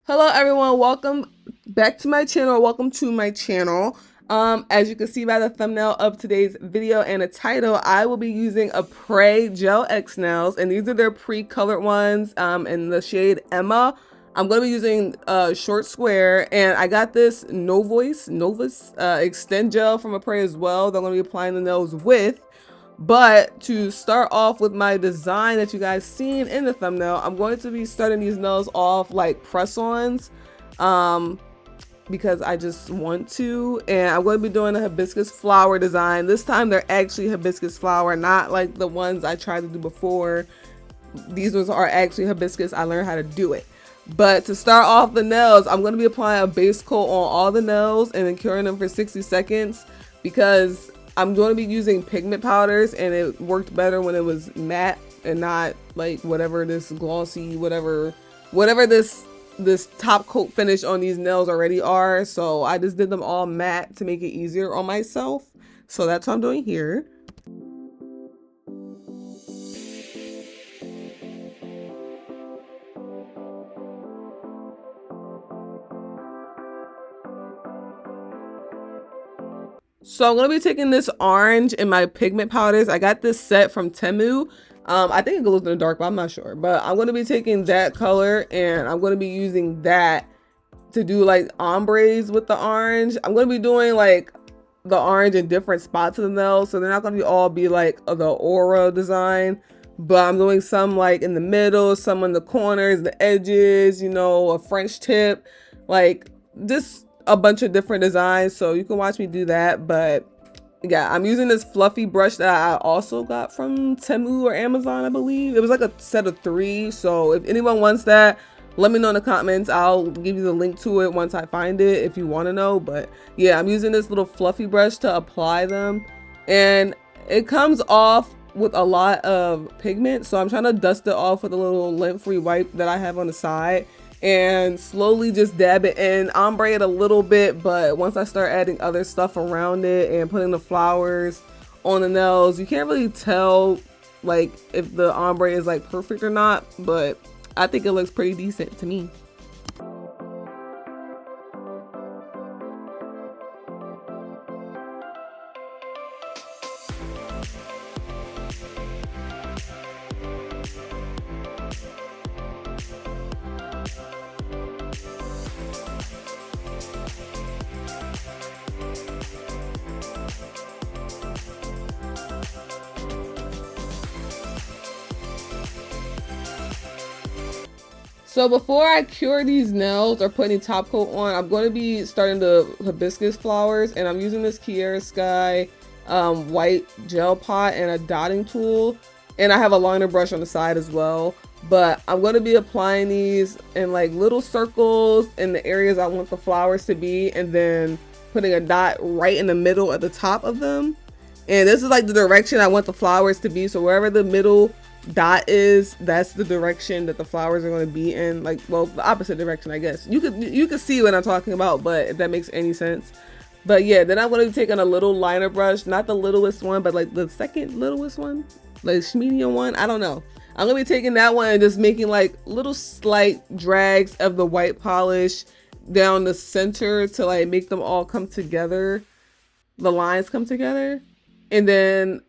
Hello everyone, welcome back to my channel. Welcome to my channel. As you can see by the thumbnail of today's video and the title, I will be using Apres Gelx nails, and these are their pre-colored ones in the shade Emma. I'm going to be using short square, and I got this Novice extend gel from Apres as well that I'm going to be applying the nails with. But to start off with my design that you guys seen in the thumbnail, I'm going to be starting these nails off like press-ons because I just want to. And I'm going to be doing a hibiscus flower design. This time they're actually hibiscus flower, not like the ones I tried to do before. These ones are actually hibiscus. I learned how to do it. But to start off the nails, I'm going to be applying a base coat on all the nails and then curing them for 60 seconds because I'm going to be using pigment powders, and it worked better when it was matte and not like whatever this glossy, whatever this top coat finish on these nails already are. So I just did them all matte to make it easier on myself. So that's what I'm doing here. So I'm going to be taking this orange in my pigment powders. I got this set from Temu. I think it glows in the dark, but I'm not sure. But I'm going to be taking that color, and I'm going to be using that to do like ombres with the orange. I'm going to be doing like the orange in different spots of the nails, so they're not going to all be like the aura design. But I'm doing some like in the middle, some in the corners, the edges, you know, a French tip, like just a bunch of different designs. So you can watch me do that. But yeah, I'm using this fluffy brush that I also got from Temu or Amazon, I believe. It was like a set of 3. So if anyone wants that, let me know in the comments. I'll give you the link to it once I find it if you want to know. But yeah, I'm using this little fluffy brush to apply them, and it comes off with a lot of pigment, so I'm trying to dust it off with a little lint-free wipe that I have on the side and slowly just dab it in, ombre it a little bit. But once I start adding other stuff around it and putting the flowers on the nails, you can't really tell like if the ombre is like perfect or not, but I think it looks pretty decent to me. So before I cure these nails or put any top coat on, I'm going to be starting the hibiscus flowers, and I'm using this Kiera Sky white gel pot and a dotting tool, and I have a liner brush on the side as well. But I'm going to be applying these in like little circles in the areas I want the flowers to be, and then putting a dot right in the middle at the top of them. And this is like the direction I want the flowers to be, so wherever the middle dot is, that's the direction that the flowers are going to be in. Like, well, the opposite direction, I guess. You could see what I'm talking about, but if that makes any sense. But yeah, then I'm going to be taking a little liner brush, not the littlest one, but like the second littlest one, like medium one, I don't know. I'm going to be taking that one and just making like little slight drags of the white polish down the center to like make them all come together, the lines come together. And then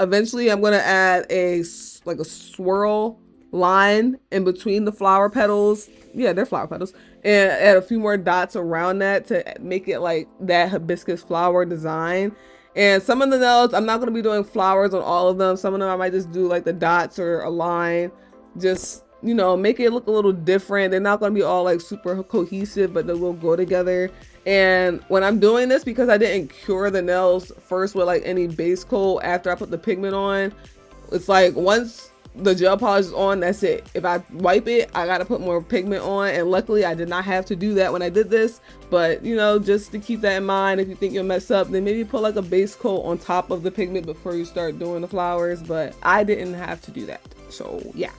eventually I'm going to add a swirl line in between the flower petals. Yeah, they're flower petals. And add a few more dots around that to make it like that hibiscus flower design. And some of the nails, I'm not going to be doing flowers on all of them. Some of them I might just do like the dots or a line. Just, you know, make it look a little different. They're not going to be all like super cohesive, but they will go together. And when I'm doing this, because I didn't cure the nails first with like any base coat after I put the pigment on, it's like once the gel polish is on, that's it. If I wipe it, I gotta put more pigment on, and luckily I did not have to do that when I did this. But you know, just to keep that in mind, if you think you'll mess up, then maybe put like a base coat on top of the pigment before you start doing the flowers. But I didn't have to do that, so yeah.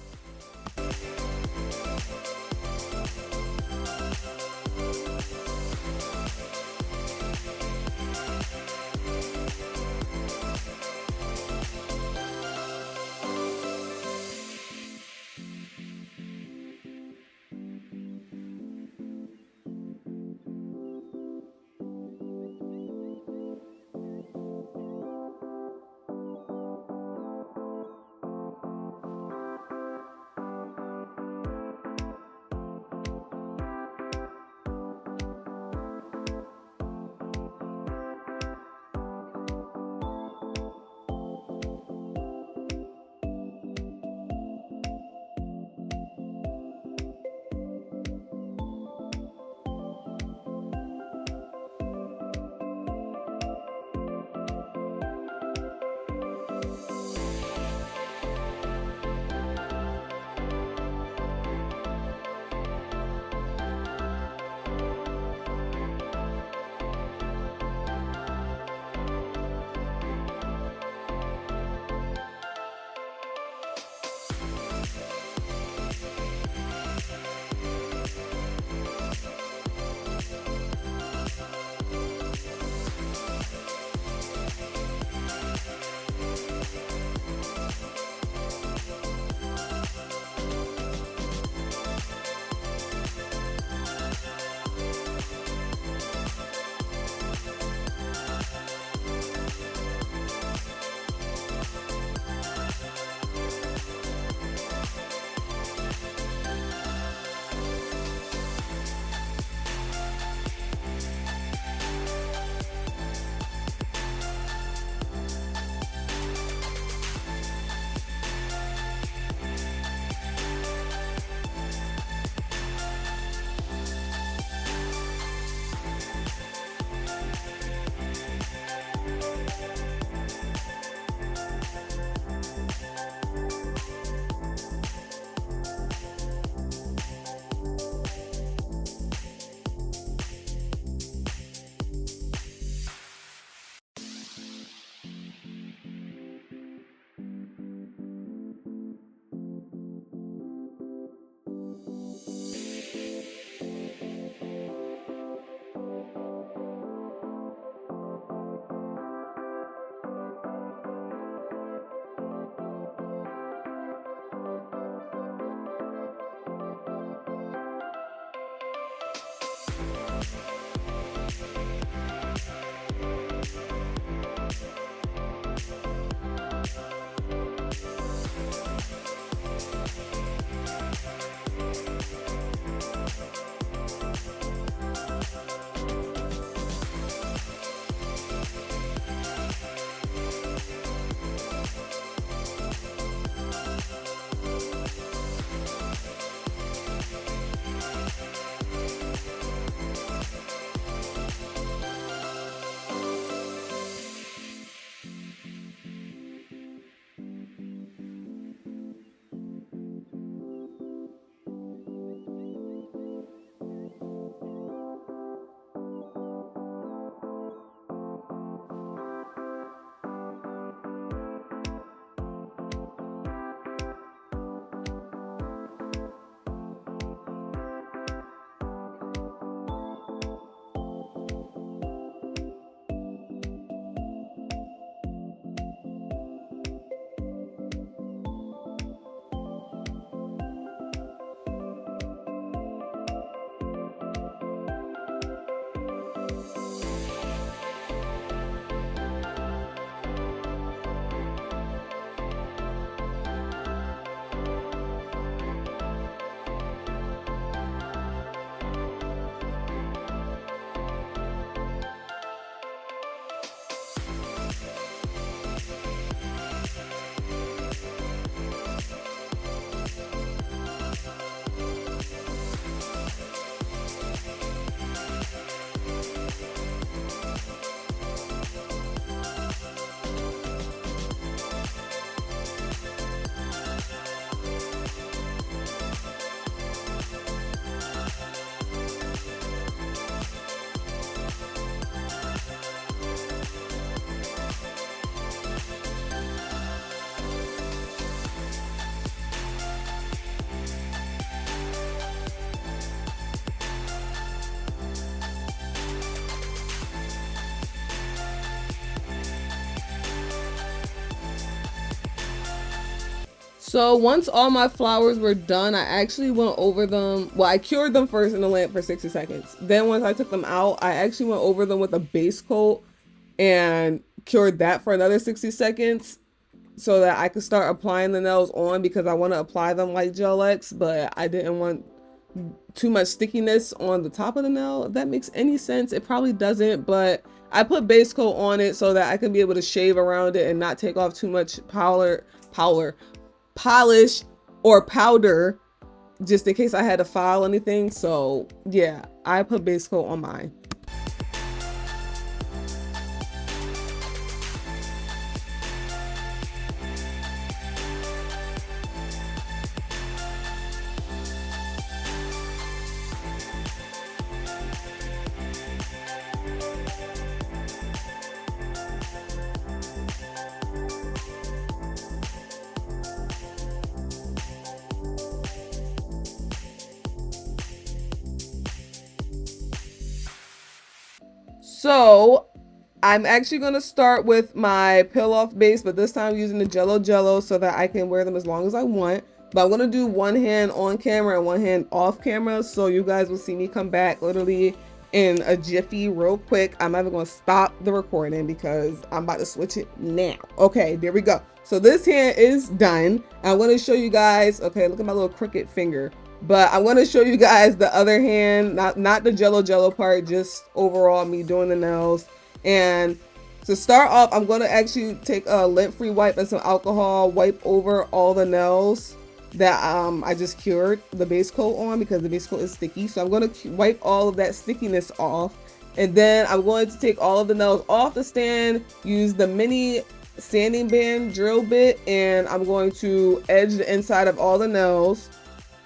So once all my flowers were done, I actually went over them. Well, I cured them first in the lamp for 60 seconds. Then once I took them out, I actually went over them with a base coat and cured that for another 60 seconds so that I could start applying the nails on, because I want to apply them like Gelx, but I didn't want too much stickiness on the top of the nail. If that makes any sense. It probably doesn't, but I put base coat on it so that I can be able to shave around it and not take off too much polish or powder, just in case I had to file anything. So yeah, I put base coat on mine. So I'm actually going to start with my peel off base, but this time I'm using the Jello so that I can wear them as long as I want. But I'm going to do one hand on camera and one hand off camera, so you guys will see me come back literally in a jiffy real quick. I'm not even going to stop the recording because I'm about to switch it now. Okay, there we go. So this hand is done. I'm going to show you guys, okay, look at my little crooked finger. But I want to show you guys the other hand, not the Jello part, just overall me doing the nails. And to start off, I'm going to actually take a lint-free wipe and some alcohol, wipe over all the nails that I just cured the base coat on, because the base coat is sticky. So I'm going to wipe all of that stickiness off. And then I'm going to take all of the nails off the stand, use the mini sanding band drill bit, and I'm going to edge the inside of all the nails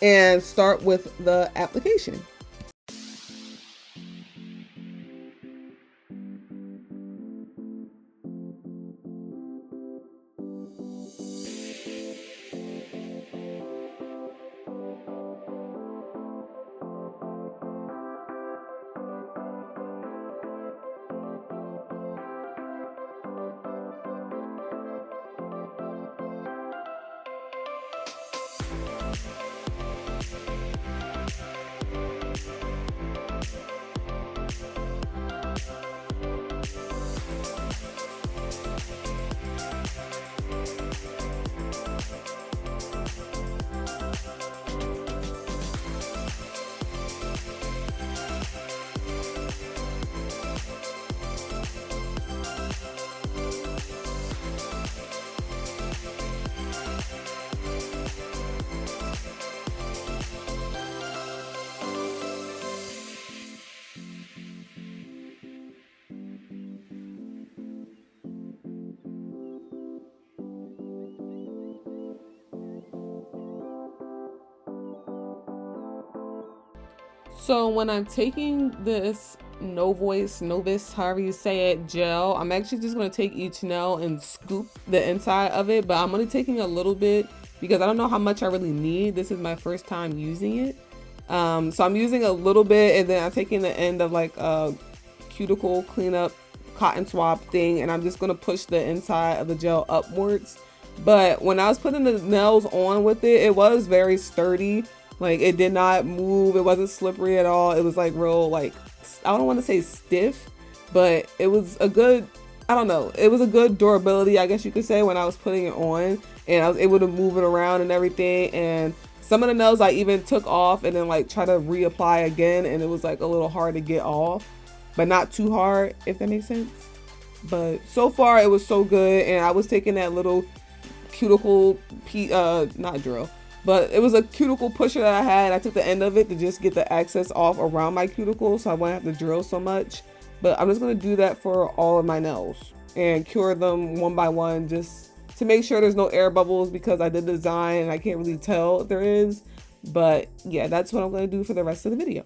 and start with the application. So when I'm taking this Novice, however you say it, gel, I'm actually just going to take each nail and scoop the inside of it, but I'm only taking a little bit because I don't know how much I really need. This is my first time using it. So I'm using a little bit, and then I'm taking the end of like a cuticle cleanup cotton swab thing, and I'm just going to push the inside of the gel upwards. But when I was putting the nails on with it, it was very sturdy. Like, it did not move. It wasn't slippery at all. It was like real, like, I don't want to say stiff, but it was a good, I don't know, it was a good durability, I guess you could say, when I was putting it on, and I was able to move it around and everything. And some of the nails I even took off and then like try to reapply again, and it was like a little hard to get off, but not too hard, if that makes sense. But so far it was so good. And I was taking that little cuticle not drill, but it was a cuticle pusher that I had, and I took the end of it to just get the excess off around my cuticle so I wouldn't have to drill so much. But I'm just going to do that for all of my nails and cure them one by one, just to make sure there's no air bubbles, because I did design and I can't really tell if there is. But yeah, that's what I'm going to do for the rest of the video.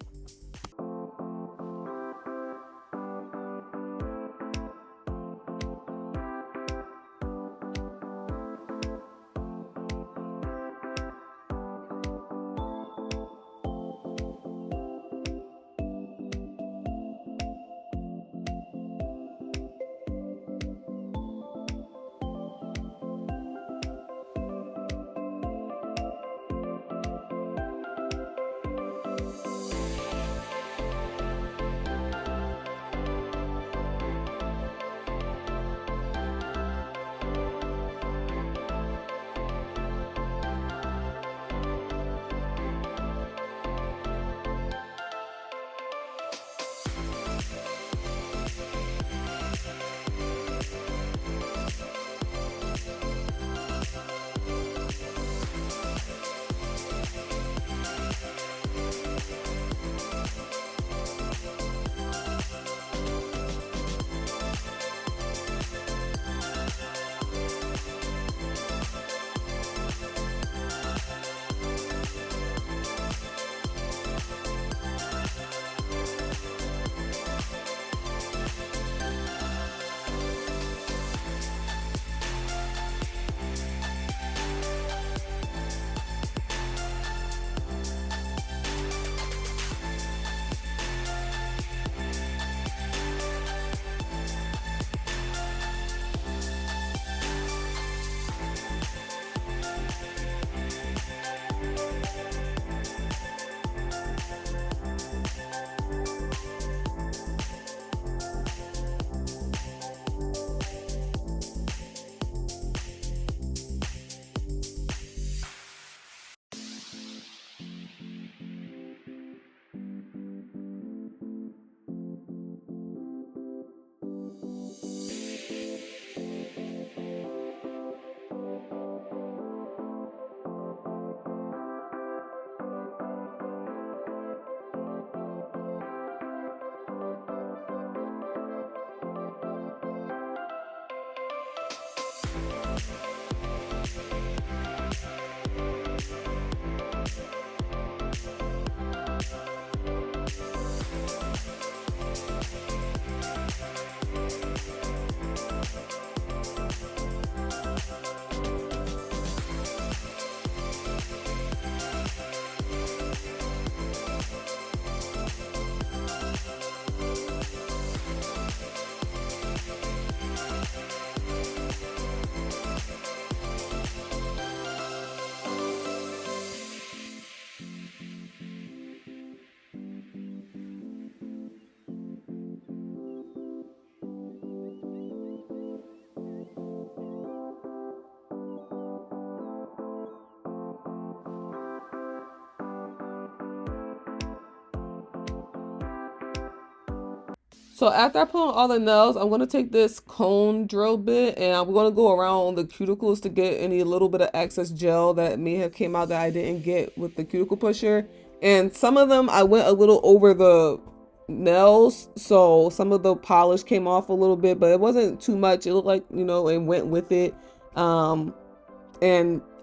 So after I put on all the nails, I'm going to take this cone drill bit and I'm going to go around the cuticles to get any little bit of excess gel that may have came out that I didn't get with the cuticle pusher. And some of them I went a little over the nails, so some of the polish came off a little bit, but it wasn't too much. It looked like, you know, it went with it. And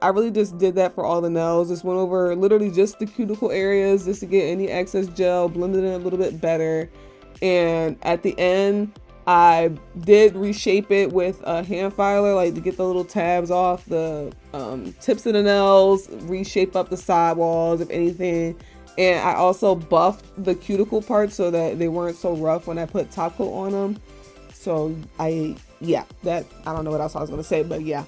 I really just did that for all the nails. Just went over literally just the cuticle areas just to get any excess gel, blended it a little bit better. And at the end, I did reshape it with a hand filer, like to get the little tabs off the tips of the nails, reshape up the sidewalls, if anything. And I also buffed the cuticle parts so that they weren't so rough when I put top coat on them. So I don't know what else I was gonna say, but yeah.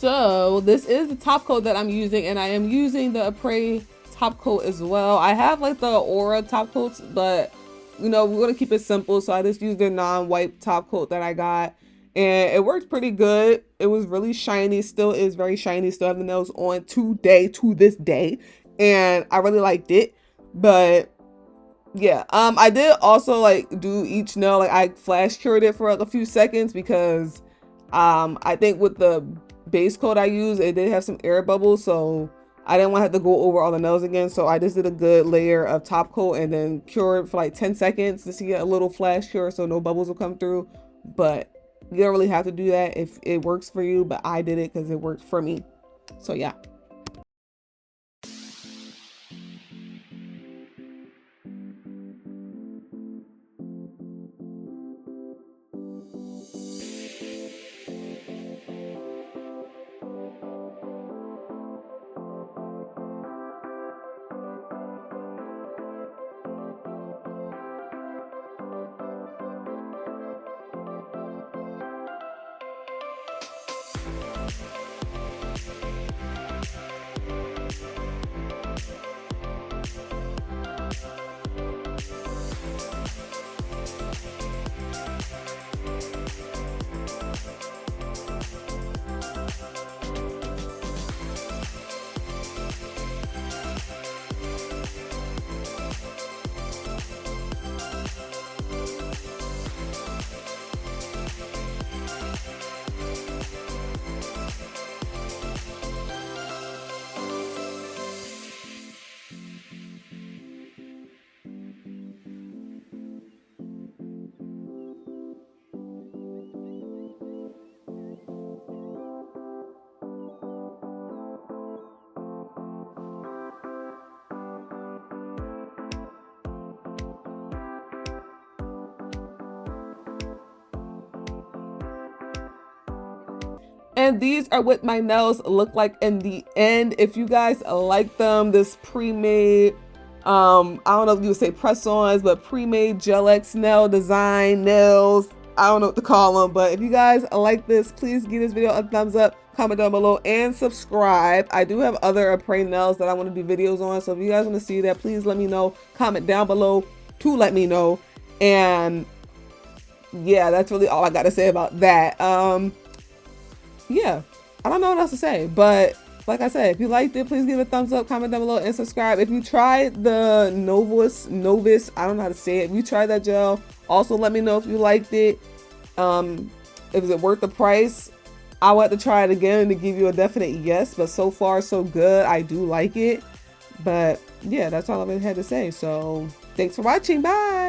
So this is the top coat that I'm using, and I am using the Apres top coat as well. I have like the Aura top coats, but you know, we're gonna keep it simple, so I just used the non-wipe top coat that I got, and it worked pretty good. It was really shiny, still is very shiny, still have the nails on to this day, and I really liked it. But yeah, I did also like do each nail, like I flash cured it for like a few seconds because I think with the base coat I used, it did have some air bubbles, so I didn't want to have to go over all the nails again. So I just did a good layer of top coat and then cured for like 10 seconds to see a little flash cure so no bubbles will come through. But you don't really have to do that if it works for you, but I did it because it worked for me. So yeah. And these are what my nails look like in the end. If you guys like them, this pre-made, I don't know if you would say press-ons, but pre-made Gelx nail design nails. I don't know what to call them, but if you guys like this, please give this video a thumbs up, comment down below, and subscribe. I do have other Apres nails that I want to do videos on, so if you guys want to see that, please let me know. Comment down below to let me know. And yeah, that's really all I got to say about that. Yeah, I don't know what else to say, but like I said, if you liked it, please give it a thumbs up, comment down below, and subscribe. If you tried the Novice, I don't know how to say it. If you tried that gel, also let me know if you liked it. Is it worth the price? I would have to try it again to give you a definite yes, but so far so good. I do like it. But yeah, that's all I had to say. So thanks for watching. Bye.